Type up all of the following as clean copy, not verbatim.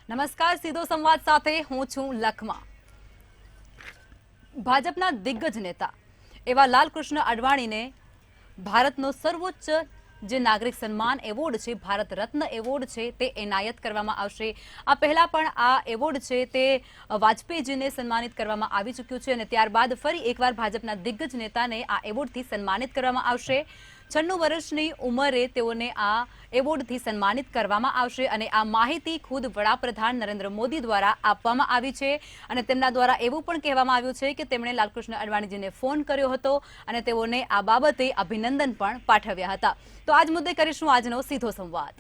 નમસ્કાર, સીધો સંવાદ સાથે હું છું લખમા। ભાજપના દિગ્ગજ નેતા એવા લાલકૃષ્ણ અડવાણીને ભારતનો સર્વોચ્ચ જે નાગરિક સન્માન એવોર્ડ છે, ભારત રત્ન એવોર્ડ છે, તે એનાયત કરવામાં આવશે। આ પહેલા પણ આ એવોર્ડ છે તે વાજપેયીજીને સન્માનિત કરવામાં આવી ચૂક્યું છે અને ત્યારબાદ ફરી એકવાર ભાજપના દિગ્ગજ નેતાને આ એવોર્ડથી સન્માનિત કરવામાં આવશે। 96 વર્ષની ઉંમરે તેઓને આ એવોર્ડથી સન્માનિત કરવામાં આવશે અને આ માહિતી ખુદ વડાપ્રધાન નરેન્દ્ર મોદી દ્વારા આપવામાં આવી છે અને તેમના દ્વારા એવું પણ કહેવામાં આવ્યું છે કે તેમણે લાલકૃષ્ણ અડવાણીજીને ફોન કર્યો હતો અને તેઓને આ બાબતે અભિનંદન પણ પાઠવ્યા હતા। તો આજ મુદ્દે કરીશું આજનો સીધો સંવાદ।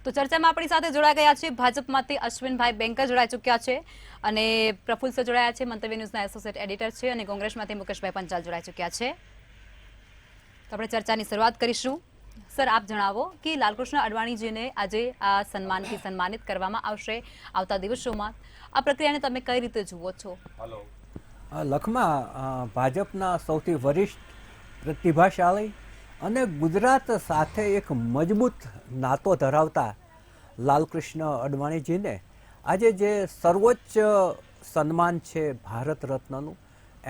તો ચર્ચામાં આપણી સાથે જોડાઈ ગયા છે ભાજપમાંથી અશ્વિનભાઈ બેંકર જોડાઈ ચૂક્યા છે અને પ્રફુલ્લ સર જોડાયા છે, મંતવ્ય ન્યૂઝના એસોસિએટ એડિટર છે અને કોંગ્રેસમાંથી મુકેશભાઈ પંચાલ જોડાઈ ચૂક્યા છે। તો આપણે ચર્ચાની શરૂઆત કરીશું। સર, આપ જણાવો કે લાલકૃષ્ણ અડવાણીજીને આજે આ સન્માનથી સન્માનિત કરવામાં આવશે આવતા દિવસોમાં। આ પ્રક્રિયાને તમે કઈ રીતે જુઓ છો? લખમાં ભાજપના સૌથી વરિષ્ઠ પ્રતિભાશાળી અને ગુજરાત સાથે એક મજબૂત નાતો ધરાવતા લાલકૃષ્ણ અડવાણીજીને આજે જે સર્વોચ્ચ સન્માન છે ભારત રત્નનું,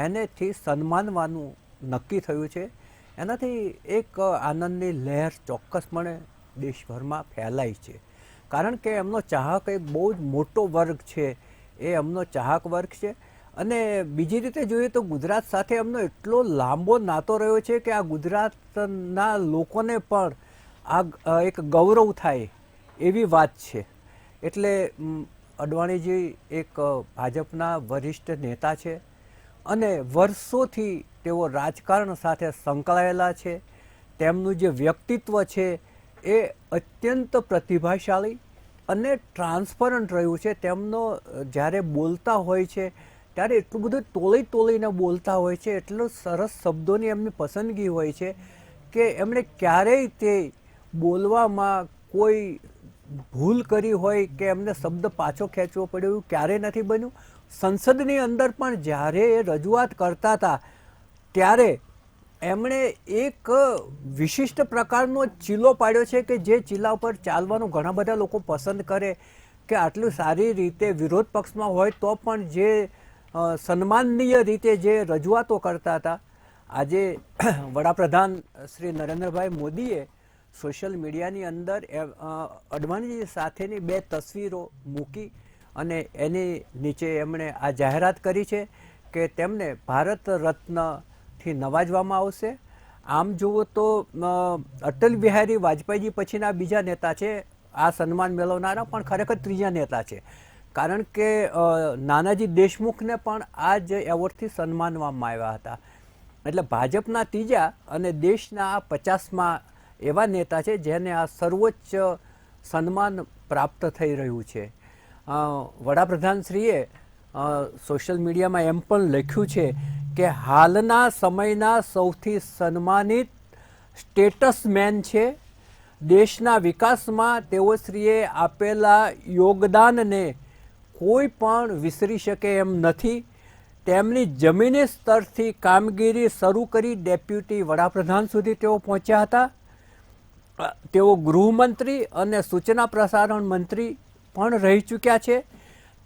એનેથી સન્માનવાનું નક્કી થયું છે। એનાથી એક આનંદની લહેર ચોક્કસપણે દેશભરમાં ફેલાઈ છે, કારણ કે એમનો ચાહક એક બહુ જ મોટો વર્ગ છે, એ એમનો ચાહક વર્ગ છે। અને બીજી રીતે જોઈએ તો ગુજરાત સાથે એમનો એટલો લાંબો નાતો રહ્યો છે કે આ ગુજરાતના લોકોને પણ આ એક ગૌરવ થાય એવી વાત છે। એટલે અડવાણીજી એક ભાજપના વરિષ્ઠ નેતા છે અને વર્ષોથી તેઓ રાજકારણ સાથે સંકળાયેલા છે। તેમનું જે વ્યક્તિત્વ છે એ અત્યંત પ્રતિભાશાળી અને ટ્રાન્સપરન્ટ રહ્યું છે। તેમનો જ્યારે બોલતા હોય છે ત્યારે એટલું બધું તોલીને બોલતા હોય છે, એટલું સરસ શબ્દોની એમની પસંદગી હોય છે કે એમણે ક્યારેય તે બોલવામાં કોઈ ભૂલ કરી હોય કે એમને શબ્દ પાછો ખેંચવો પડ્યો એવું ક્યારેય નથી બન્યું। સંસદની અંદર પણ જ્યારે એ રજૂઆત કરતા હતા ત્યારે એમણે એક વિશિષ્ટ પ્રકારનો ચીલો પાડ્યો છે કે જે ચીલા ઉપર ચાલવાનું ઘણા બધા લોકો પસંદ કરે કે આટલું સારી રીતે વિરોધ પક્ષમાં હોય તો પણ જે સન્માનનીય રીતે જે રજૂઆતો કરતા હતા, આજે વડાપ્રધાન શ્રી નરેન્દ્રભાઈ મોદીએ સોશિયલ મીડિયાની અંદર અડવાણીજી સાથેની 2 તસવીરો મૂકી અને એની નીચે એમણે આ જાહેરાત કરી છે કે તેમને ભારત રત્નથી નવાજવામાં આવશે। આમ જુઓ તો અટલ બિહારી વાજપેયીજી પછીના બીજા નેતા છે આ સન્માન મેળવનારા, પણ ખરેખર ત્રીજા નેતા છે, કારણ કે નાનાજી દેશમુખને પણ આ જ એવોર્ડથી સન્માનવામાં આવ્યા હતા। એટલે ભાજપના ત્રીજા અને દેશના 50મા એવા નેતા છે જેને આ સર્વોચ્ચ સન્માન પ્રાપ્ત થઈ રહ્યું છે। વડાપ્રધાનશ્રીએ સોશિયલ મીડિયામાં એમ પણ લખ્યું છે કે હાલના સમયના સૌથી સન્માનિત સ્ટેટસમેન છે। દેશના વિકાસમાં તેઓશ્રીએ આપેલા યોગદાનને કોઈ પણ વિસરી શકે એમ નથી। તેમની જમીની સ્તરથી કામગીરી શરૂ કરી ડેપ્યુટી વડાપ્રધાન સુધી તેઓ પહોંચ્યા હતા। તેઓ ગૃહમંત્રી અને સૂચના પ્રસારણ મંત્રી પણ રહી ચૂક્યા છે।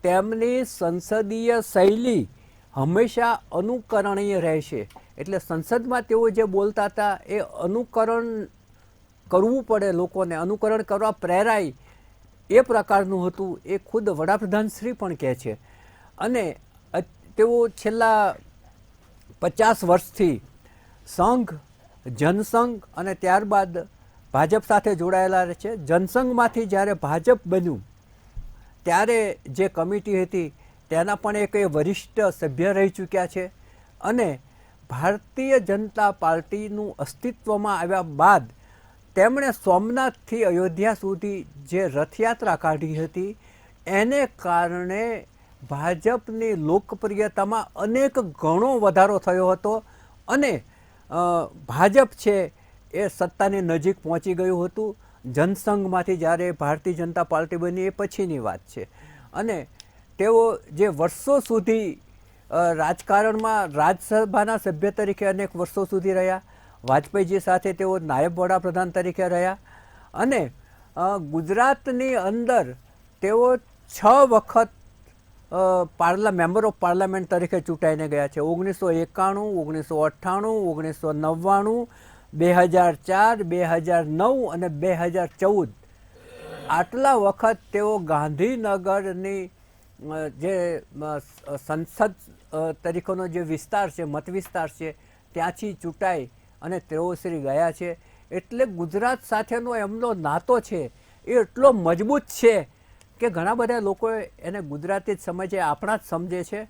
તેમની સંસદીય શૈલી હંમેશા અનુકરણીય રહેશે। એટલે સંસદમાં તેઓ જે બોલતા હતા એ અનુકરણ કરવું પડે, લોકોને અનુકરણ કરવા પ્રેરાય એ પ્રકારનું હતું, એ ખુદ વડાપ્રધાન શ્રી પણ કહે છે। અને તેઓ છેલ્લા 50 વર્ષથી સંઘ, જનસંઘ અને ત્યારબાદ ભાજપ સાથે જોડાયેલા છે। જનસંઘમાંથી જ્યારે ભાજપ બન્યું ત્યારે જે કમિટી હતી તેના પણ એક વરિષ્ઠ સભ્ય રહી ચૂક્યા છે અને ભારતીય જનતા પાર્ટીનું અસ્તિત્વમાં આવ્યા બાદ તેમણે સોમનાથથી અયોધ્યા સુધી જે રથયાત્રા કાઢી હતી એને કારણે ભાજપની લોકપ્રિયતામાં અનેક ગણો વધારો થયો હતો અને ભાજપ છે એ સત્તાની નજીક પહોંચી ગયું હતું. જનસંઘમાંથી જ્યારે ભારતીય જનતા પાર્ટી બની એ પછીની વાત છે. અને તેઓ જે વર્ષો સુધી રાજકારણમાં રાજ્યસભાના સભ્ય તરીકે અનેક વર્ષો સુધી રહ્યા, વાજપેયીજી સાથે તેઓ નાયબ વડાપ્રધાન તરીકે રહ્યા, અને ગુજરાતની અંદર તેઓ 6 વખત મેમ્બર ઓફ પાર્લામેન્ટ તરીકે ચૂંટાઈને ગયા છે. 1991, 1998, 1999, 2004, 2009 અને 2014. આટલા વખત તેઓ ગાંધીનગરની જે સંસદ તરીકેનો જે વિસ્તાર છે, મત વિસ્તાર છે, ત્યાંથી ચૂંટાઈ અને તેઓ શ્રી ગયા છે. એટલે ગુજરાત સાથેનો એમનો નાતો છે એ એટલો મજબૂત છે કે ઘણા બધા લોકો એને ગુજરાતી જ સમજે, આપણા જ સમજે છે.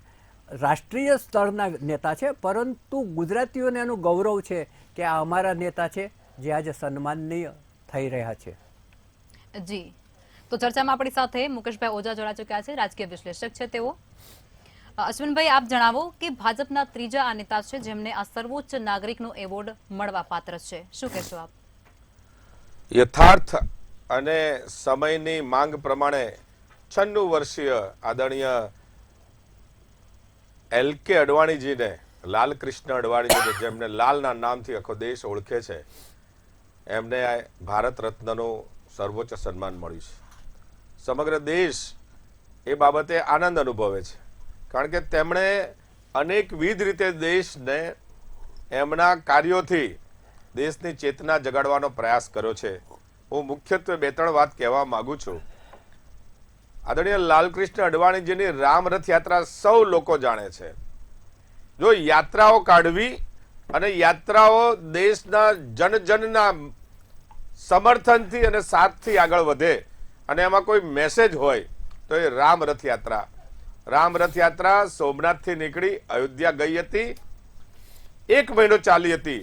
રાષ્ટ્રીય સ્તરના નેતા છે, પરંતુ ગુજરાતીઓને એનું ગૌરવ છે કે આ અમારા નેતા છે જે આજે સન્માનનીય થઈ રહ્યા છે. જી, તો ચર્ચામાં આપણી સાથે મુકેશભાઈ ઓઝા જોડા ચૂક્યા છે, રાજકીય વિશ્લેષક છે તેઓ. અશ્વિનભાઈ, આપ જણાવો કે ભાજપના ત્રીજા આ નેતા છે જેમને આ સર્વોચ્ચ નાગરિકનો એવોર્ડ મળવા પાત્ર છે. શું કહેશો આપ? યથાર્થ અને સમયની માંગ પ્રમાણે 96 વર્ષીય આદરણીય LK અડવાણીજીને, લાલકૃષ્ણ અડવાણીજીને, જેમને લાલના નામથી આખો દેશ ઓળખે છે, એમને ભારત રત્નનું સર્વોચ્ચ સન્માન મળ્યું છે. સમગ્ર દેશ એ બાબતે આનંદ અનુભવે છે, કારણ કે તેમણે અનેકવિધ રીતે દેશને એમના કાર્યોથી દેશની ચેતના જગાડવાનો પ્રયાસ કર્યો છે. હું મુખ્યત્વે 2-3 વાત કહેવા માંગુ છું. આદરણીય લાલકૃષ્ણ અડવાણીજીની રામ રથયાત્રા સૌ લોકો જાણે છે. જો યાત્રાઓ કાઢવી અને યાત્રાઓ દેશના જનજનના સમર્થનથી અને સાથથી આગળ વધે અને એમાં કોઈ મેસેજ હોય તો એ રામ રથયાત્રા. રામ રથયાત્રા સોમનાથથી નીકળી અયોધ્યા ગઈ હતી, 1 મહિનો ચાલી હતી.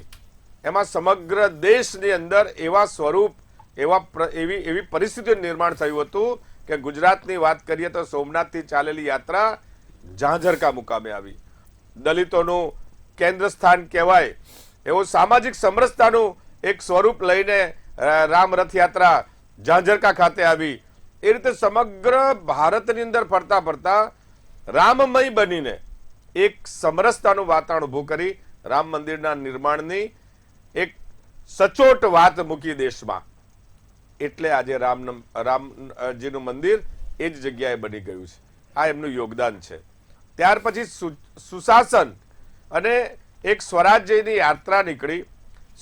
એમાં સમગ્ર દેશની અંદર એવા સ્વરૂપ, એવી પરિસ્થિતિનું નિર્માણ થયું હતું કે ગુજરાતની વાત કરીએ તો સોમનાથથી ચાલેલી યાત્રા ઝાંઝરકા મુકામે આવી. દલિતોનું કેન્દ્ર સ્થાન કહેવાય એવું સામાજિક સમરસતાનું એક સ્વરૂપ લઈને રામ રથયાત્રા ઝાંઝરકા ખાતે આવી. એ રીતે સમગ્ર ભારતની અંદર ફરતા ફરતા રામમય બનીને એક સમરસતાનું વાતાવરણ ઊભું કરી રામ મંદિરના નિર્માણની એક સચોટ વાત મૂકી દેશમાં. એટલે આજે રામજીનું મંદિર એ જ જગ્યાએ બની ગયું છે. આ એમનું યોગદાન છે. ત્યાર પછી સુશાસન અને એક સ્વરાજ્યની યાત્રા નીકળી.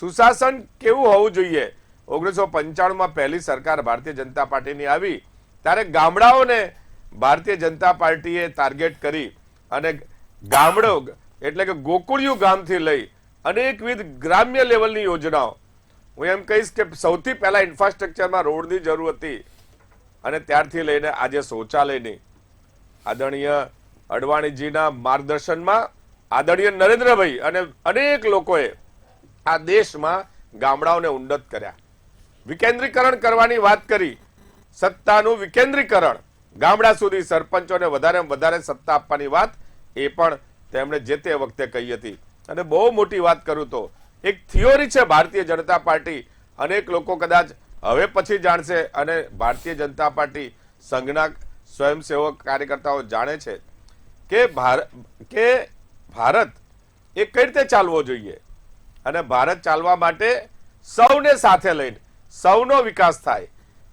સુશાસન કેવું હોવું જોઈએ? 1995માં પહેલી સરકાર ભારતીય જનતા પાર્ટીની આવી ત્યારે ગામડાઓને ભારતીય જનતા પાર્ટીએ ટાર્ગેટ કરી અને ગામડો એટલે કે ગોકુળિયું ગામથી લઈ અનેકવિધ ગ્રામ્ય લેવલની યોજનાઓ, હું એમ કહીશ કે સૌથી પહેલા ઇન્ફ્રાસ્ટ્રક્ચરમાં રોડની જરૂર હતી અને ત્યારથી લઈને આજે શૌચાલયની. આદરણીય અડવાણીજીના માર્ગદર્શનમાં આદરણીય નરેન્દ્રભાઈ અને અનેક લોકોએ આ દેશમાં ગામડાઓને ઉન્નત કર્યા. વિકેન્દ્રીકરણ કરવાની વાત કરી, સત્તાનું વિકેન્દ્રીકરણ, ગામડા સુધી સરપંચોને વધારે સત્તા આપવાની વાત એ પણ તેમણે જે તે વખતે કહી હતી. અને બહુ મોટી વાત કરું તો એક થિયોરી છે ભારતીય જનતા પાર્ટી, અનેક લોકો કદાચ હવે પછી જાણશે અને ભારતીય જનતા પાર્ટી સંઘના સ્વયંસેવક કાર્યકર્તાઓ જાણે છે કે ભારત એ કઈ રીતે ચાલવો જોઈએ અને ભારત ચાલવા માટે સૌને સાથે લઈને સૌનો વિકાસ થાય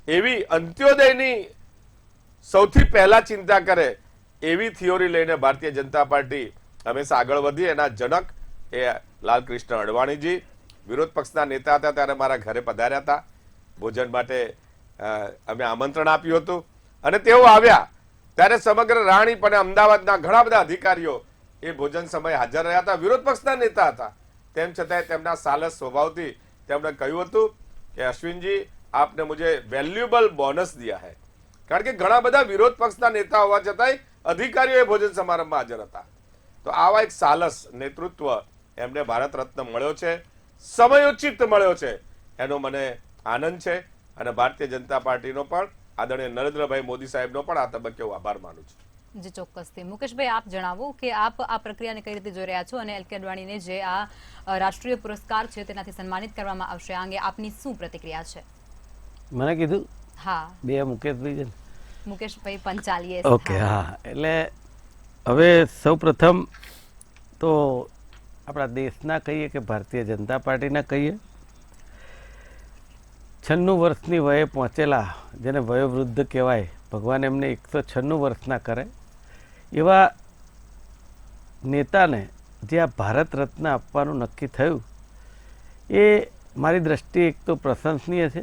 એવી અંત્યોદયની સૌથી પહેલા ચિંતા કરે એવી થિયોરી લઈને ભારતીય જનતા પાર્ટી હંમેશા આગળ વધી. એના જનક એ લાલકૃષ્ણ અડવાણીજી વિરોધ પક્ષના નેતા હતા ત્યારે મારા ઘરે પધાર્યા હતા. ભોજન માટે અમે આમંત્રણ આપ્યું હતું અને તેઓ આવ્યા ત્યારે સમગ્ર રાણીપ અને અમદાવાદના ઘણા બધા અધિકારીઓ એ ભોજન સમયે હાજર રહ્યા હતા. વિરોધ પક્ષના નેતા હતા, તેમ છતાં તેમના સાલસ સ્વભાવથી તેમણે કહ્યું હતું કે અશ્વિનજી આપને મુझे વેલ્યુએબલ બોનસ દિયા है. કારણ કે ઘણા બધા વિરોધ પક્ષના નેતા હોવા છતાંય અધિકારીઓ એ ભોજન સમારંભમાં હાજર હતા. તો આવા એક સાલસ નેતૃત્વ એમને ભારત રત્ન મળ્યો છે, સમયોચિત મળ્યો છે, એનો મને આનંદ છે. અને ભારતીય જનતા પાર્ટીનો પણ આદરણીય નરેન્દ્રભાઈ મોદી સાહેબનો પણ આ તબક્કે હું આભાર માનું છું. જી ચોક્કસથી. મુકેશભાઈ, આપ જણાવો કે આપ આ પ્રક્રિયાને કઈ રીતે જોઈ રહ્યા છો અને એલ.કે. અડવાણીને જે આ રાષ્ટ્રીય પુરસ્કાર છે તેનાથી સન્માનિત કરવામાં આવશે, આ અંગે આપની શું પ્રતિક્રિયા છે? મને કીધું હા, બે મુકેશભાઈ છે ને? મુકેશભાઈ પંચાલીએ. ઓકે, હા. એટલે હવે સૌ પ્રથમ તો આપણા દેશના કહીએ કે ભારતીય જનતા પાર્ટીના કહીએ, 96 વર્ષની વયે પહોંચેલા, જેને વયોવૃદ્ધ કહેવાય, ભગવાન એમને 196 વર્ષના કરે એવા નેતાને જે આ ભારત રત્ન આપવાનું નક્કી થયું એ મારી દ્રષ્ટિએ એક તો પ્રશંસનીય છે,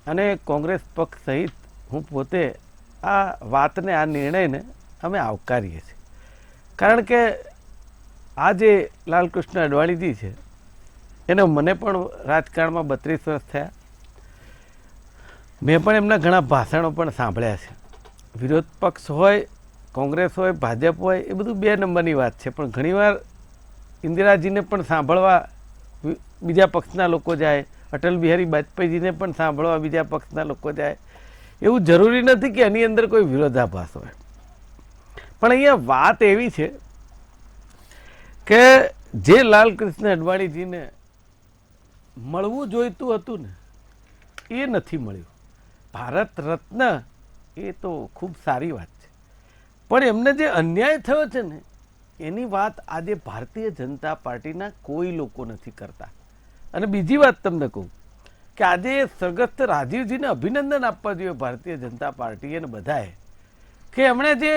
અને કોંગ્રેસ પક્ષ સહિત હું પોતે આ વાતને, આ નિર્ણયને અમે આવકારીએ છીએ. કારણ કે આ જે લાલકૃષ્ણ અડવાણીજી છે એને મને પણ રાજકારણમાં 32 વર્ષ થયા. મેં પણ એમના ઘણા ભાષણો પણ સાંભળ્યા છે. વિરોધ પક્ષ હોય, કોંગ્રેસ હોય, ભાજપ હોય, એ બધું 2 નંબરની વાત છે. પણ ઘણીવાર ઇન્દિરાજીને પણ સાંભળવા બીજા પક્ષના લોકો જાય, અટલ બિહારી વાજપેયીજીને પણ સાંભળવા બીજા પક્ષના લોકો જાય. એવું જરૂરી નથી કે એની અંદર કોઈ વિરોધાભાસ હોય. પણ અહીંયા વાત એવી છે કે જે લાલકૃષ્ણ અડવાણીજીને મળવું જોઈતું હતું ને એ નથી મળ્યું. ભારત રત્ન એ તો ખૂબ સારી વાત છે, પણ એમને જે અન્યાય થયો છે ને એની વાત આજે ભારતીય જનતા પાર્ટીના કોઈ લોકો નથી કરતા. અને બીજી વાત તમને કહું કે આજે સ્વર્ગસ્થ રાજીવજીને અભિનંદન આપવા જોઈએ ભારતીય જનતા પાર્ટીએ ને બધાએ, કે એમણે જે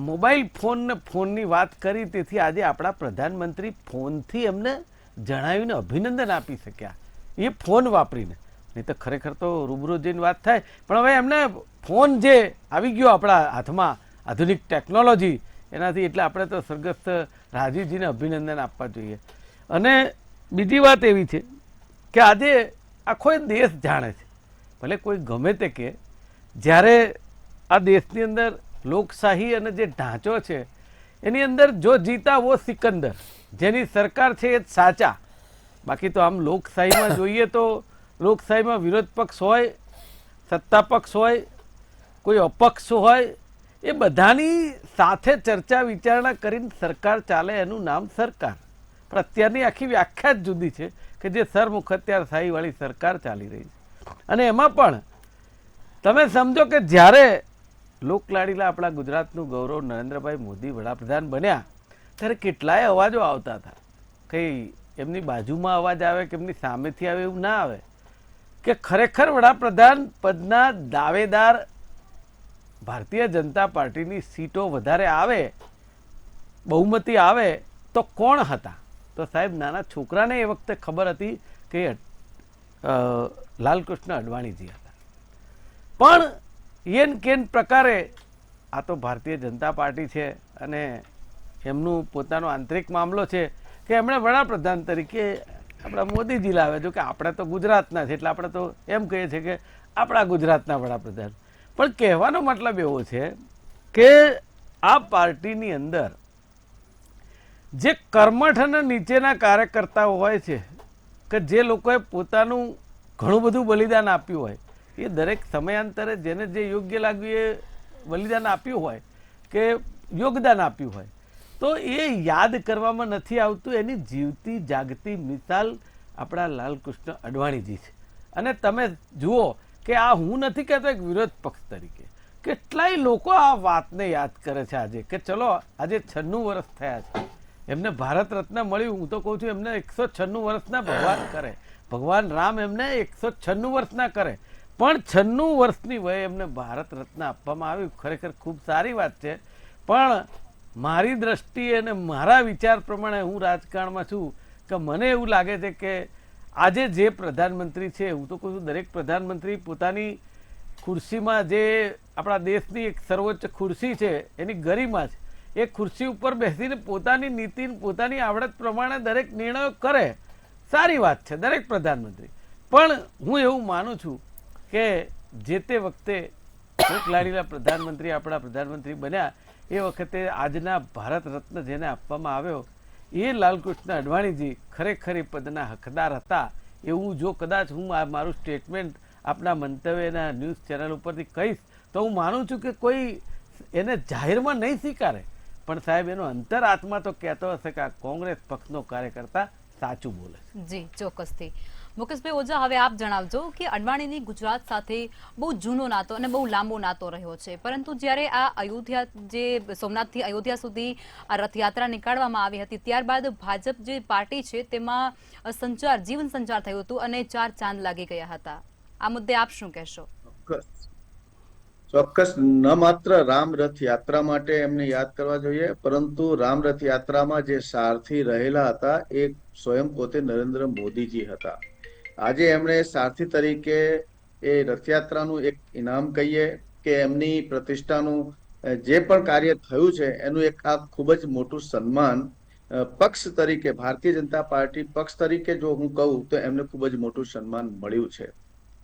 મોબાઈલ ફોન ને ફોનની વાત કરી, તેથી આજે આપણા પ્રધાનમંત્રી ફોનથી એમને જણાવીને અભિનંદન આપી શક્યા, એ ફોન વાપરીને. નહીં તો ખરેખર તો રૂબરૂ જઈને વાત થાય. પણ હવે એમને ફોન જે આવી ગયો આપણા હાથમાં, આધુનિક ટેકનોલોજી, એનાથી એટલે આપણે તો સ્વર્ગસ્થ રાજીવજીને અભિનંદન આપવા જોઈએ. અને બીજી વાત એવી છે કે આજે આખો દેશ જાણે છે, ભલે કોઈ ગમે તે કે, જ્યારે આ દેશની અંદર લોકશાહી અને જે ઢાંચો છે એની અંદર જો જીતા વો સિકંદર, જેની સરકાર છે એ જ સાચા. બાકી તો આમ લોકશાહીમાં જોઈએ તો લોકશાહીમાં વિરોધ પક્ષ હોય, સત્તા પક્ષ હોય, કોઈ અપક્ષ હોય, એ બધાની સાથે ચર્ચા વિચારણા કરીને સરકાર ચાલે, એનું નામ સરકાર. પણ અત્યારની આખી વ્યાખ્યા જ જુદી છે કે જે સરમુખત્યારશાહીવાળી સરકાર ચાલી રહી છે. અને એમાં પણ તમે સમજો કે જ્યારે લોકલાડીલા આપણા ગુજરાતનું ગૌરવ નરેન્દ્રભાઈ મોદી વડાપ્રધાન બન્યા ત્યારે કેટલાય અવાજો આવતા હતા. કંઈ એમની બાજુમાં અવાજ આવે કે એમની સામેથી આવે એવું ના આવે, કે ખરેખર વડાપ્રધાન પદના દાવેદાર ભારતીય જનતા પાર્ટીની સીટો વધારે આવે, બહુમતી આવે તો કોણ હતા? તો સાહેબ નાના છોકરાને એ વખતે ખબર હતી કે લાલકૃષ્ણ અડવાણીજી હતા. પણ એન કેન પ્રકારે આ તો ભારતીય જનતા પાર્ટી છે અને એમનું પોતાનો આંતરિક મામલો છે કે એમણે વડાપ્રધાન તરીકે આપણા મોદીજી લાવે. જો કે આપણે તો ગુજરાતના છે એટલે આપણે તો એમ કહીએ છીએ કે આપણા ગુજરાતના વડાપ્રધાન. પણ કહેવાનો મતલબ એવો છે કે આ પાર્ટીની અંદર જે કર્મઠ અને નીચેના કાર્યકર્તાઓ હોય છે, કે જે લોકોએ પોતાનું ઘણું બધું બલિદાન આપ્યું હોય, એ દરેક સમયાંતરે જેને જે યોગ્ય લાગ્યું એ બલિદાન આપ્યું હોય કે યોગદાન આપ્યું હોય, તો એ યાદ કરવામાં નથી આવતું. એની જીવતી જાગતી મિસાલ આપણા લાલકૃષ્ણ અડવાણીજી છે. અને તમે જુઓ કે આ હું નથી કહેતો એક વિરોધ પક્ષ તરીકે, કેટલાય લોકો આ વાતને યાદ કરે છે આજે, કે ચલો આજે 96 વર્ષ થયા છે એમને ભારત રત્ન મળ્યું. હું તો કહું છું એમને 196 વર્ષના ભગવાન કરે, ભગવાન રામ એમને 196 વર્ષના કરે, પણ 96 વર્ષની વયે એમને ભારત રત્ન આપવામાં આવ્યું. ખરેખર ખૂબ સારી વાત છે. પણ મારી દ્રષ્ટિએ અને મારા વિચાર પ્રમાણે હું રાજકારણમાં છું કે મને એવું લાગે છે કે આજે જે પ્રધાનમંત્રી છે, હું તો કહું છું દરેક પ્રધાનમંત્રી પોતાની ખુરશીમાં, જે આપણા દેશની એક સર્વોચ્ચ ખુરશી છે એની ગરિમા છે, એ ખુરશી ઉપર બેસીને પોતાની નીતિ, પોતાની આવડત પ્રમાણે દરેક નિર્ણયો કરે. સારી વાત છે દરેક પ્રધાનમંત્રી. પણ હું એવું માનું છું કે જે તે વખતે લોકલાડીલા પ્રધાનમંત્રી આપણા પ્રધાનમંત્રી બન્યા એ વખતે આજના ભારત રત્ન જેને આપવામાં આવ્યો એ લાલકૃષ્ણ અડવાણીજી ખરેખર એ પદના હકદાર હતા. એવું જો કદાચ હું મારું સ્ટેટમેન્ટ આપણા મંતવ્યના ન્યૂઝ ચેનલ ઉપરથી કહીશ તો હું માનું છું કે કોઈ એને જાહેરમાં નહીં સ્વીકારે, પણ સાહેબ એનો અંતરાત્મા તો કહેતો હશે કે આ કોંગ્રેસ પક્ષનો કાર્યકર્તા સાચું બોલે છે. જી ચોક્કસથી. મુકેશભાઈ ઓઝા, હવે આપ જણાવજો કે અડવાણીની ગુજરાત સાથે બહુ જૂનો નાતો અને બહુ લાંબો નાતો રહ્યો છે, પરંતુ જ્યારે આ અયોધ્યા, જે સોમનાથથી અયોધ્યા સુધી આ રથયાત્રા નીકાળવામાં આવી હતી, ત્યારબાદ ભાજપ જે પાર્ટી છે તેમાં જીવન સંચાર થયું હતું અને 4 ચાંદ લાગી ગયા હતા. આ મુદ્દે આપ શું કહેશો? ચોક્કસ ન માત્ર રામ રથ યાત્રા માટે એમને યાદ કરવા જોઈએ, પરંતુ રામ રથ યાત્રામાં જે સારથી રહેલા હતા એ સ્વયં પોતે નરેન્દ્ર મોદીજી હતા. આજે એમણે સારથી તરીકે એ રથયાત્રાનું એક ઇનામ કહીએ કે એમની પ્રતિષ્ઠાનું જે પણ કાર્ય થયું છે એનું એક આ ખૂબ જ મોટું સન્માન પક્ષ તરીકે, ભારતીય જનતા પાર્ટી પક્ષ તરીકે જો હું કહું તો એમને ખૂબ જ મોટું સન્માન મળ્યું છે.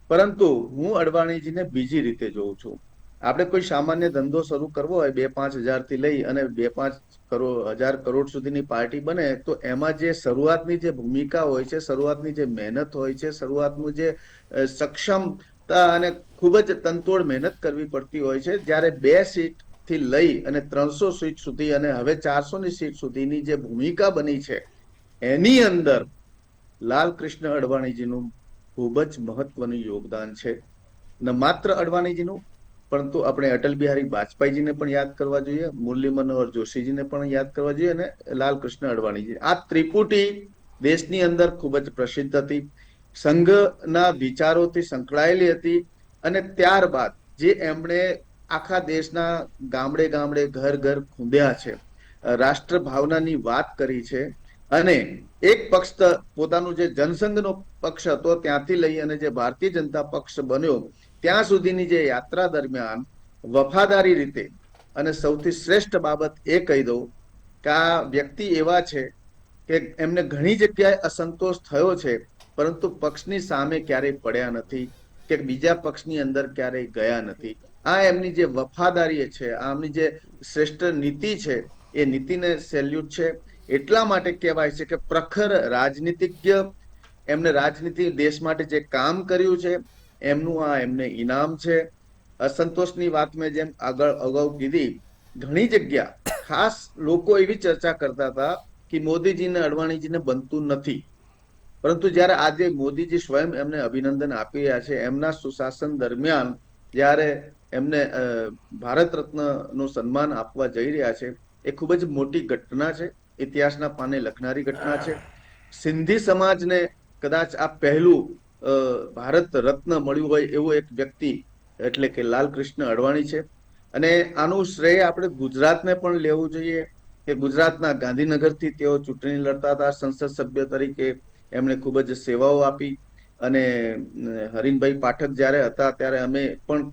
પરંતુ હું અડવાણીજીને બીજી રીતે જોઉં છું. આપણે કોઈ સામાન્ય ધંધો શરૂ કરવો હોય, 2-5 હજારથી લઈ અને 2-5 હજાર કરોડ સુધીની પાર્ટી બને, તો એમાં જે શરૂઆતની જે ભૂમિકા હોય છે, શરૂઆતની જે મહેનત હોય છે, શરૂઆતનું જે સક્ષમતા અને ખૂબ જ તનતોડ મહેનત કરવી પડતી હોય છે. જ્યારે 2 સીટથી લઈ અને 300 સીટ સુધી અને હવે 400ની સીટ સુધીની જે ભૂમિકા બની છે, એની અંદર લાલકૃષ્ણ અડવાણીજીનું ખૂબ જ મહત્વનું યોગદાન છે. ન માત્ર અડવાણીજીનું, પરંતુ આપણે અટલ બિહારી વાજપેયીજીને પણ યાદ કરવા જોઈએ, મુરલી મનોહર જોશીજીને પણ યાદ કરવા જોઈએ અને લાલકૃષ્ણ અડવાણીજી. આ ત્રિપુટી દેશની અંદર ખૂબ જ પ્રસિદ્ધ હતી, સંઘના વિચારોથી સંકળાયેલી હતી અને ત્યારબાદ જે એમણે આખા દેશના ગામડે ગામડે ઘર ઘર ખૂંદ્યા છે, રાષ્ટ્ર ભાવનાની વાત કરી છે અને એક પક્ષ પોતાનું જે જનસંઘનો પક્ષ હતો ત્યાંથી લઈ અને જે ભારતીય જનતા પક્ષ બન્યો ત્યાં સુધીની જે યાત્રા દરમિયાન વફાદારી રીતે, અને સૌથી શ્રેષ્ઠ બાબત એ કહી દઉં કે આ વ્યક્તિ એવા છે કે એમને ઘણી જગ્યાએ અસંતોષ થયો છે, પરંતુ પક્ષની સામે ક્યારેય પડ્યા નથી કે બીજા પક્ષની અંદર ક્યારેય ગયા નથી. આ એમની જે વફાદારી છે, આ એમની જે શ્રેષ્ઠ નીતિ છે, એ નીતિને સેલ્યુટ છે. એટલા માટે કહેવાય છે કે પ્રખર રાજનીતિજ્ઞ, એમને રાજનીતિ દેશ માટે જે કામ કર્યું છે એમનું આ એમને ઇનામ છે. અસંતોષની વાત મેં જેમ અગાઉ કીધી, ઘણી જગ્યા ખાસ લોકો એવી ચર્ચા કરતા હતા કે મોદીજીને અડવાણીજીને બનતું નથી, પરંતુ જ્યારે આજે મોદીજી સ્વયં એમને અભિનંદન આપી રહ્યા છે, એમના સુશાસન દરમિયાન જ્યારે એમને ભારત રત્નનું સન્માન આપવા જઈ રહ્યા છે, એ ખૂબ જ મોટી ઘટના છે, ઇતિહાસના પાને લખનારી ઘટના છે. સિંધી સમાજને કદાચ આ પહેલું ભારત રત્ન મળ્યું હોય એવું એક વ્યક્તિ એટલે કે લાલકૃષ્ણ અડવાણી છે. અને આનું શ્રેય આપણે ગુજરાતને પણ લેવું જોઈએ કે ગુજરાતના ગાંધીનગરથી તેઓ ચૂંટણી લડતા હતા, સંસદ સભ્ય તરીકે એમણે ખૂબ જ સેવાઓ આપી. અને હરીનભાઈ પાઠક જ્યારે હતા ત્યારે અમે પણ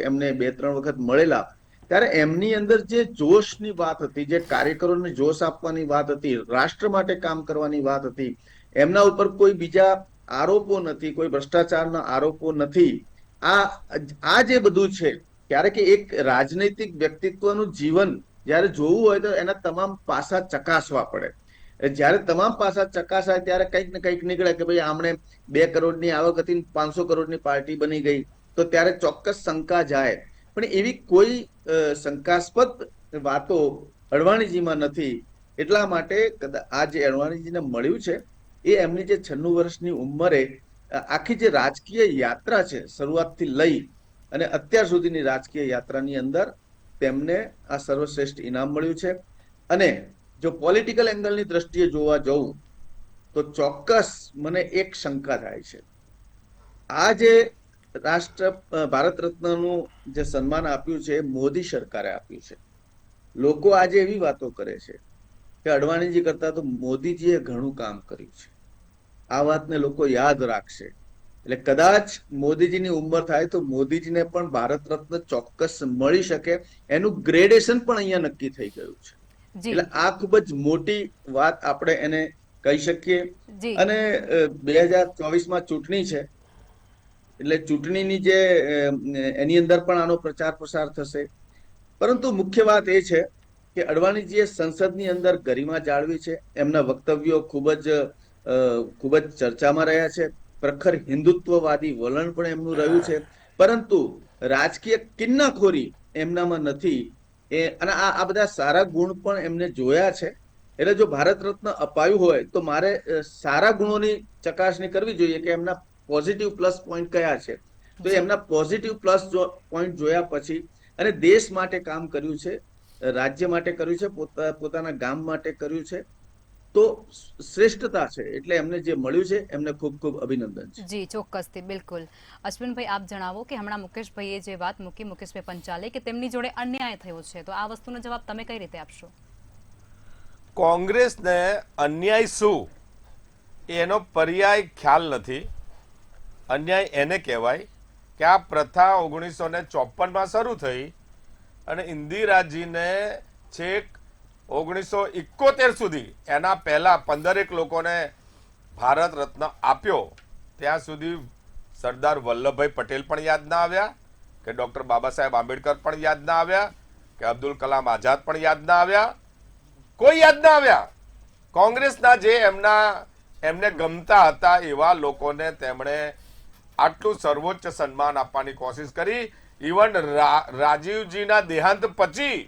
એમને 2-3 વખત મળેલા, ત્યારે એમની અંદર જે જોશની વાત હતી, જે કાર્યકરોને જોશ આપવાની વાત હતી, રાષ્ટ્ર માટે કામ કરવાની વાત હતી, એમના ઉપર કોઈ બીજા આરોપો નથી, કોઈ ભ્રષ્ટાચારના આરોપો નથી. આ જે બધું છે, ક્યારે કે એક રાજનૈતિક વ્યક્તિત્વનું જીવન જ્યારે જોવું હોય તો એના તમામ પાસા ચકાસવા પડે. જ્યારે તમામ પાસા ચકાસાય ત્યારે કંઈક ને કંઈક નીકળે કે ભાઈ આમણે 2 કરોડની આવક હતી, 500 કરોડની પાર્ટી બની ગઈ, તો ત્યારે ચોક્કસ શંકા જાય. પણ એવી કોઈ શંકાસ્પદ વાતો અડવાણીજીમાં નથી. એટલા માટે આ જે અડવાણીજીને મળ્યું છે એ એમની જે 96 વર્ષની ઉંમરે આખી જે રાજકીય યાત્રા છે, શરૂઆતથી લઈ અને અત્યાર સુધીની રાજકીય યાત્રાની અંદર તેમને આ સર્વશ્રેષ્ઠ ઇનામ મળ્યું છે. અને જો પોલિટિકલ એંગલની દ્રષ્ટિએ જોવા જવું તો ચોક્કસ મને એક શંકા થાય છે. આ જે ભારત રત્નનું જે સન્માન આપ્યું છે મોદી સરકારે આપ્યું છે. લોકો આજે એવી વાતો કરે છે કે અડવાણીજી કરતા તો મોદીજીએ ઘણું કામ કર્યું છે. આ વાતને લોકો યાદ રાખશે. એટલે કદાચ મોદીજીની ઉંમર થાય તો મોદીજીને પણ ભારત રત્ન ચોક્કસ મળી શકે, એનું ગ્રેડેશન પણ અહીંયા નક્કી થઈ ગયું છે. એટલે આ ખૂબ જ મોટી વાત આપણે એને કહી શકીએ. અને 2024માં ચૂંટણી છે, એટલે ચૂંટણીની જે એની અંદર પણ આનો પ્રચાર પ્રસાર થશે. પરંતુ મુખ્ય વાત એ છે કે અડવાણીજીએ સંસદની અંદર ગરિમા જાળવી છે. એમના વક્તવ્યો ખૂબ જ ચર્ચામાં રહ્યા છે. પ્રખર હિન્દુત્વવાદી વલણ પણ એમનું રહ્યું છે, પરંતુ રાજકીય કિન્નાખોરી એમનામાં નથી. અને આ બધા સારા ગુણ પણ એમને જોયા છે. એટલે જો ભારત રત્ન અપાયું હોય તો મારે સારા ગુણોની ચકાસણી કરવી જોઈએ કે એમના પોઝિટિવ પ્લસ પોઈન્ટ કયા છે. તો એમના પોઝિટિવ પ્લસ પોઈન્ટ જોયા પછી, અને દેશ માટે કામ કર્યું છે, રાજ્ય માટે કર્યું છે, પોતાના ગામ માટે કર્યું છે, તો શ્રેષ્ઠતા છે. એટલે એમને જે મળ્યું છે એમને ખૂબ ખૂબ અભિનંદન છે. જી ચોક્કસથી, બિલકુલ. અશ્વિનભાઈ, આપ જણાવો કે હમણાં મુકેશભાઈએ જે વાત મૂકી, મુકેશભાઈ પંચાલે, કે તેમની જોડે અન્યાય થયો છે, તો આ વસ્તુનો જવાબ તમે કઈ રીતે આપશો? કોંગ્રેસને અન્યાય શું એનો પર્યાય ખ્યાલ નથી. અન્યાય એને કહેવાય કે આ પ્રથા 1954માં શરૂ થઈ અને ઇન્દિરાજીને છેક 1971 સુધી, એના પહેલા 15 લોકોને ભારત રત્ન આપ્યો, ત્યાં સુધી સરદાર વલ્લભભાઈ પટેલ પણ યાદ ના આવ્યા, કે ડોક્ટર બાબા સાહેબ આંબેડકર પણ યાદ ના આવ્યા, કે અબ્દુલ કલામ આઝાદ પણ યાદ ના આવ્યા, કોઈ યાદ ના આવ્યા. કોંગ્રેસના જે એમને ગમતા હતા એવા લોકોને તેમણે આટલું સર્વોચ્ચ સન્માન આપવાની કોશિશ કરી. ઇવન રાજીવજીના દેહાંત પછી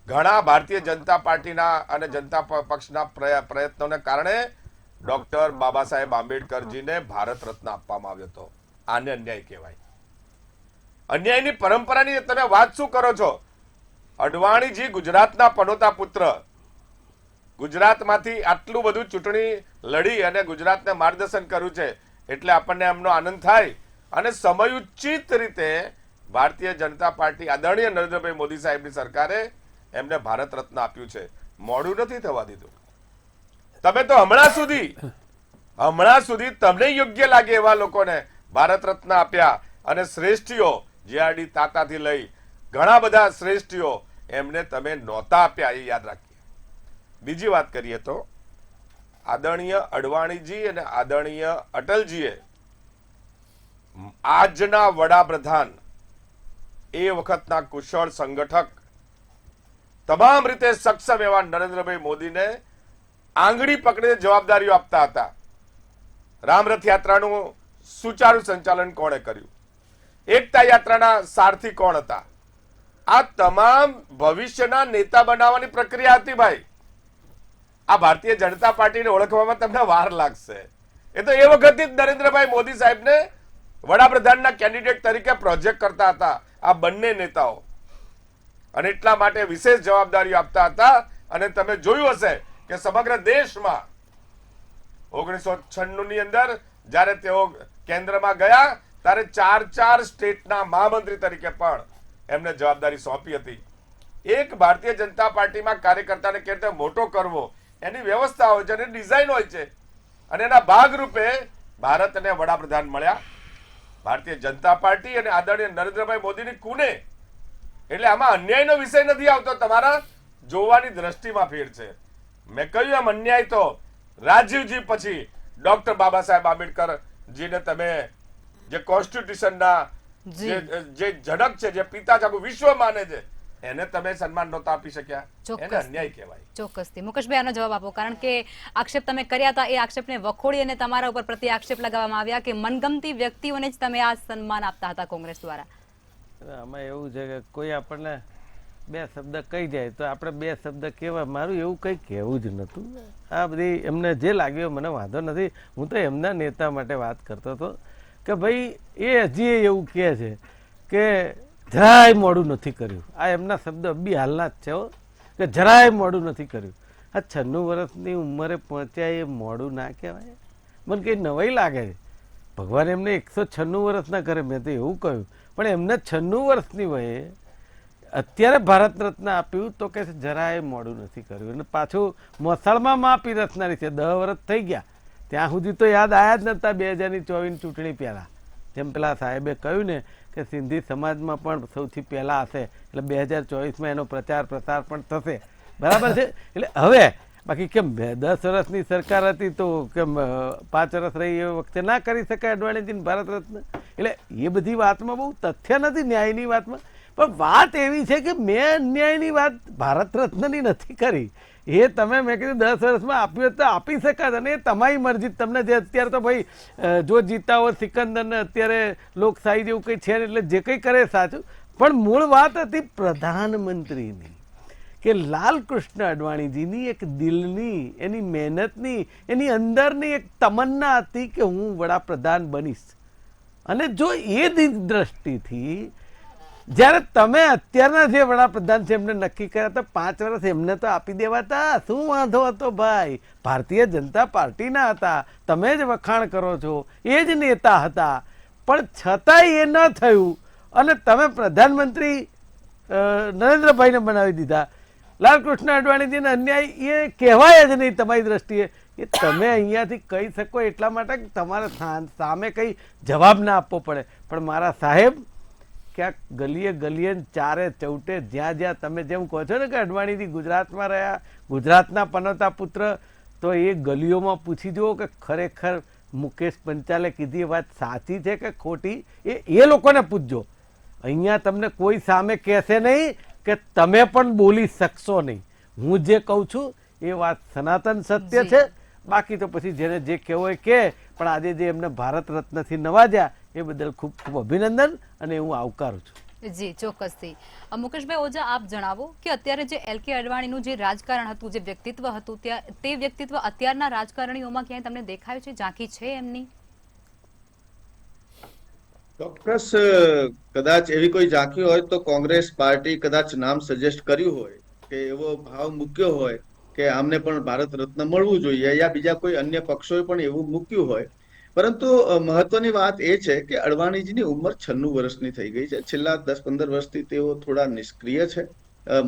ઘણા ભારતીય જનતા પાર્ટીના અને જનતા પક્ષના પ્રયત્નોને કારણે ડોક્ટર બાબા સાહેબ આંબેડકરજીને ભારત રત્ન આપવામાં આવ્યો હતો. આને અન્યાય કહેવાય. અન્યાયની પરંપરાની તમે વાત શું કરો છો? અડવાણીજી ગુજરાતના પનોતા પુત્ર, ગુજરાતમાંથી આટલું બધું ચૂંટણી લડી અને ગુજરાતને માર્ગદર્શન કર્યું છે, એટલે આપણને એમનો આનંદ થાય. અને સમયોચિત રીતે ભારતીય જનતા પાર્ટી, આદરણીય નરેન્દ્રભાઈ મોદી સાહેબની સરકારે એમને ભારત રત્ન આપ્યું છે. મોડું નથી થવા દીધું. તમે તો હમણાં સુધી તમને યોગ્ય લાગે એવા લોકોને ભારત રત્ન આપ્યા, અને શ્રેષ્ઠીઓ જીઆરડી તાતાથી લઈ ઘણા બધા શ્રેષ્ઠીઓ એમને તમે નહોતા આપ્યા, એ યાદ રાખીએ. બીજી વાત કરીએ તો આદરણીય અડવાણીજી અને આદરણીય અટલજીએ આજના વડાપ્રધાન, એ વખતના કુશળ સંગઠક, તમામ રીતે સક્ષમ એવા નરેન્દ્રભાઈ મોદીને આંગળી પકડીને જવાબદારીઓ આપતા હતા. રામરથ યાત્રાનું સુચારુ સંચાલન કોણે કર્યું? એકતા યાત્રાના સારથી કોણ હતા? આ તમામ ભવિષ્યના નેતા બનાવવાની પ્રક્રિયા હતી ભાઈ. આ ભારતીય જનતા પાર્ટીને ઓળખવામાં તમને વાર લાગશે. એ તો એ વખતથી જ નરેન્દ્રભાઈ મોદી સાહેબને વડાપ્રધાનના કેન્ડિડેટ તરીકે પ્રોજેક્ટ કરતા હતા આ બંને નેતાઓ, અને એટલા માટે વિશેષ જવાબદારીઓ આપતા હતા. અને તમે જોયું હશે કે સમગ્ર દેશમાં 1996 ની અંદર જ્યારે તેઓ કેન્દ્રમાં ગયા ત્યારે 4 સ્ટેટના મહામંત્રી તરીકે પણ એમને જવાબદારી સોંપી હતી. એક ભારતીય જનતા પાર્ટીમાં કાર્યકર્તાને કેવી રીતે મોટો કરવો એની વ્યવસ્થા હોય છે અને ડિઝાઇન હોય છે, અને એના ભાગરૂપે ભારતને વડાપ્રધાન મળ્યા ભારતીય જનતા પાર્ટી અને આદરણીય નરેન્દ્રભાઈ મોદીની કુને. એટલે આમાં અન્યાયનો વિષય નથી આવતો, તમારા જોવાની દ્રષ્ટિમાં ફેર છે. મેં કહ્યું એમ અન્યાય તો રાજીવજી પછી ડોક્ટર બાબા સાહેબ આંબેડકરજીને તમે જે કોન્સ્ટિટ્યુશનના જે જનક છે, જે પિતા છે, આખું વિશ્વ માને છે, એને તમે સન્માન નહોતા આપી શક્યા, એને અન્યાય કહેવાય. ચોક્કસથી. મુકેશભાઈ, આનો જવાબ આપો, કારણ કે આક્ષેપ તમે કર્યા હતા, એ આક્ષેપને વખોડી અને તમારા ઉપર પ્રતિ આક્ષેપ લગાવવામાં આવ્યા કે મનગમતી વ્યક્તિઓને જ તમે આ સન્માન આપતા હતા કોંગ્રેસ દ્વારા. આમાં એવું છે કે કોઈ આપણને 2 શબ્દ કહી જાય તો આપણે 2 શબ્દ કહેવા, મારું એવું કંઈ કહેવું જ નહોતું. આ બધી એમને જે લાગ્યો મને વાંધો નથી. હું તો એમના નેતા માટે વાત કરતો હતો કે ભાઈ એ હજી એવું કહે છે કે જરાય મોડું નથી કર્યું. આ એમના શબ્દ બી હાલના જ છે કે જરાય મોડું નથી કર્યું. આ 96 વર્ષની ઉંમરે પહોંચ્યા એ મોડું ના કહેવાય? મને કંઈ નવાઈ લાગે છે. ભગવાન એમને 196 વર્ષ ના કરે, મેં તો એવું કહ્યું, પણ એમને 96 વર્ષની વયે અત્યારે ભારત રત્ન આપ્યું તો કે જરાય મોડું નથી કર્યું. અને પાછું મોસાળમાં આપી રચનારી છે, 10 વર્ષ થઈ ગયા, ત્યાં સુધી તો યાદ આવ્યા જ નહોતા 2024 ચૂંટણી પહેલાં. જેમ પેલા સાહેબે કહ્યું ને કે સિંધી સમાજમાં પણ સૌથી પહેલાં હશે, એટલે 2024માં એનો પ્રચાર પ્રસાર પણ થશે, બરાબર છે. એટલે હવે બાકી કેમ 10 વર્ષની સરકાર હતી તો કેમ 5 વર્ષ રહી એ વખતે ના કરી શકાય અડવાણીજીને ભારત રત્ન? એટલે એ બધી વાતમાં બહુ તથ્ય નથી ન્યાયની વાતમાં, પણ વાત એવી છે કે મેં અન્યાયની વાત ભારત રત્નની નથી કરી. એ તમે મેં કીધું 10 વર્ષમાં આપ્યું તો આપી શકાત, અને એ તમારી મરજી. તમને જે અત્યારે તો ભાઈ જો જીતા હો સિકંદરને અત્યારે લોકશાહી જેવું કંઈ છે ને, એટલે જે કંઈ કરે સાચું, પણ મૂળ વાત હતી પ્રધાનમંત્રીની કે લાલકૃષ્ણ અડવાણીજીની એક દિલની, એની મહેનતની, એની અંદરની એક તમન્ના હતી કે હું વડાપ્રધાન બનીશ. અને જો એ દ્રષ્ટિથી જ્યારે તમે અત્યારના જે વડાપ્રધાન છે એમને નક્કી કર્યા હતા 5 વર્ષ એમને તો આપી દેવાતા, શું વાંધો હતો ભાઈ? ભારતીય જનતા પાર્ટીના હતા, તમે જ વખાણ કરો છો, એ જ નેતા હતા, પણ છતાંય એ ન થયું અને તમે પ્રધાનમંત્રી નરેન્દ્રભાઈને બનાવી દીધા. લાલકૃષ્ણ અડવાણીજીને અન્યાય એ કહેવાય જ નહીં તમારી દ્રષ્ટિએ. એ તમે અહીંયાથી કહી શકો એટલા માટે કે તમારે સામે કંઈ જવાબ ના આપવો પડે. પણ મારા સાહેબ, ક્યાંક ગલીએ ગલીએ ચારે ચૌટે જ્યાં જ્યાં તમે જેમ કહો છો ને કે અડવાણીજી ગુજરાતમાં રહ્યા, ગુજરાતના પનોતા પુત્ર, તો એ ગલીઓમાં પૂછી જુઓ કે ખરેખર મુકેશ પંચાલે કીધી એ વાત સાચી છે કે ખોટી. એ લોકોને પૂછજો. અહીંયા તમને કોઈ સામે કહેશે નહીં કે તમે પણ બોલી શકશો નહીં. હું જે કહું છું એ વાત સનાતન સત્ય છે. બાકી તો પછી જેને જે કહેવો એ કહે. પણ આજે જે એમને ભારત રત્નથી નવાજ્યા એ બદલ ખૂબ ખૂબ અભિનંદન અને હું આવકારું છું. જી ચોક્કસથી. મુકેશભાઈ ઓઝા, આપ જણાવો કે અત્યારે જે LK અડવાણીનું જે રાજકારણ હતું, જે વ્યક્તિત્વ હતું, તે વ્યક્તિત્વ અત્યારના રાજકારણીઓમાં ક્યાંય તમને દેખાયું છે, ઝાંખી છે એમની? ચોક્કસ કદાચ એવી કોઈ ઝાંખી હોય તો કોંગ્રેસ પાર્ટી કદાચ નામ સજેસ્ટ કર્યું હોય કે એવો ભાવ મૂક્યો હોય કે આમને પણ ભારત રત્ન મળવું જોઈએ, યા બીજા કોઈ અન્ય પક્ષોએ પણ એવું મૂક્યું હોય. પરંતુ મહત્વની વાત એ છે કે અડવાણીજીની ઉંમર 96 વર્ષની થઈ ગઈ છે. છેલ્લા 10-15 વર્ષથી તેઓ થોડા નિષ્ક્રિય છે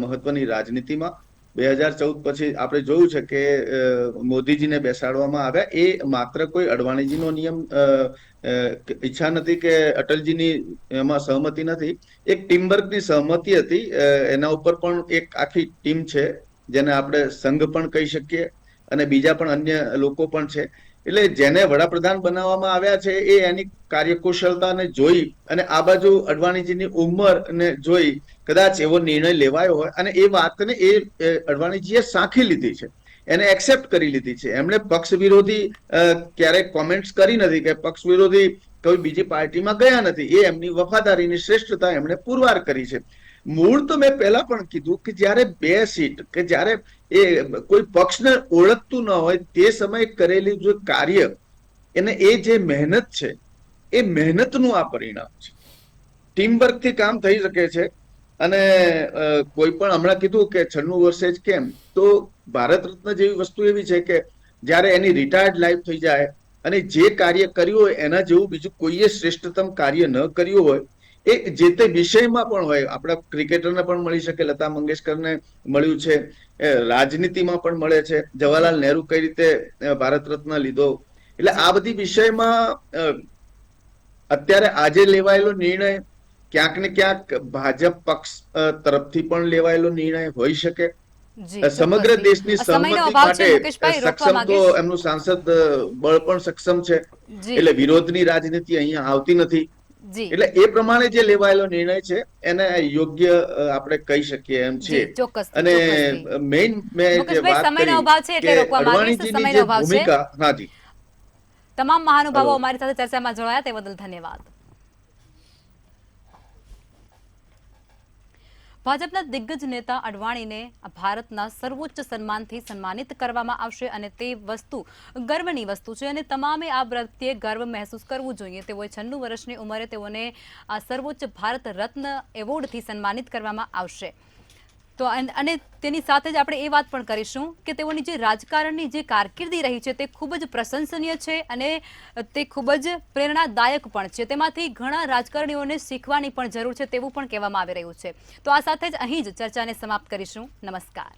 મહત્વની રાજનીતિમાં. 2014 પછી આપણે જોયું છે કે મોદીજીને બેસાડવામાં આવ્યા. એ માત્ર કોઈ અડવાણીજીનો નિયમ ઈચ્છા નથી કે અટલજીની એમાં સહમતિ નથી, એક ટીમવર્કની સહમતિ હતી. એના ઉપર પણ એક આખી ટીમ છે જેને આપણે સંઘ પણ કહી શકીએ અને બીજા પણ અન્ય લોકો પણ છે. એટલે જેને વડાપ્રધાન બનાવવામાં આવ્યા છે એ એની કાર્યકુશળતાને જોઈ અને આ બાજુ અડવાણીજીની ઉંમરને જોઈ કદાચ એવો નિર્ણય લેવાયો હોય અને એ વાતને એ અડવાણીજીએ સાંખી લીધી છે, એને એક્સેપ્ટ કરી લીધી છે. એમણે પક્ષ વિરોધી ક્યારેક કોમેન્ટ્સ કરી નથી કે પક્ષ વિરોધી કોઈ બીજી પાર્ટીમાં ગયા નથી. એ એમની વફાદારીની શ્રેષ્ઠતા એમણે પુરવાર કરી છે. મૂળ તો મેં પહેલા પણ કીધું કે જ્યારે 2 સીટ કે જ્યારે એ કોઈ પક્ષને ઓળખતું ન હોય તે સમયે કરેલી જો કાર્ય એને એ જે મહેનત છે એ મહેનતનું આ પરિણામ છે. ટીમવર્કથી કામ થઈ શકે છે. અને કોઈ પણ હમણાં કીધું કે 96 વર્ષે જ કેમ, તો ભારત રત્ન જેવી વસ્તુ એવી છે કે જ્યારે એની રિટાયર્ડ લાઈફ થઈ જાય અને જે કાર્ય કર્યું હોય એના જેવું બીજું કોઈએ શ્રેષ્ઠતમ કાર્ય ન કર્યું હોય, એ જે તે વિષયમાં પણ હોય. આપણા ક્રિકેટરને પણ મળી શકે, લતા મંગેશકરને મળ્યું છે, રાજનીતિમાં પણ મળે છે, જવાહરલાલ નહેરુ કઈ રીતે ભારત રત્ન લીધો. એટલે આ બધી વિષયમાં અત્યારે આજે લેવાયેલો નિર્ણય ક્યાંક ને ક્યાંક ભાજપ પક્ષ તરફથી પણ લેવાયેલો નિર્ણય હોઈ શકે. સમગ્ર દેશની સહમતિ માટે સક્ષમ તો એમનું સાંસદ બળ પણ સક્ષમ છે, એટલે વિરોધની રાજનીતિ અહીંયા આવતી નથી. એટલે એ પ્રમાણે જે લેવાયેલો નિર્ણય છે એને યોગ્ય આપણે કહી શકીએ એમ છે. અને મેઇન મેં જે વાત કરી કે અડવાણીજીની જે ભૂમિકા, હાજી, તમામ મહાનુભાવો અમારી સાથે ચર્ચામાં જોડાયા તે બદલ ધન્યવાદ. ભાજપના દિગ્ગજ નેતા અડવાણીને ભારતના સર્વોચ્ચ સન્માનથી સન્માનિત કરવામાં આવશે અને તે વસ્તુ ગર્વની વસ્તુ છે અને તમામે આ પ્રત્યે ગર્વ મહેસૂસ કરવું જોઈએ. તેઓએ 96 વર્ષની ઉંમરે તેઓને આ સર્વોચ્ચ ભારત રત્ન એવોર્ડથી સન્માનિત કરવામાં આવશે. તો અને તેની સાથે જ આપણે એ વાત પણ કરીશું કે તેઓની જે રાજકારણની જે કારકિર્દી રહી છે તે ખૂબ જ પ્રશંસનીય છે અને તે ખૂબ જ પ્રેરણાદાયક પણ છે. તેમાંથી ઘણા રાજકારણીઓને શીખવાની પણ જરૂર છે તેવું પણ કહેવામાં આવી રહ્યું છે. તો આ સાથે જ અહીં જ ચર્ચાને સમાપ્ત કરીશું. નમસ્કાર.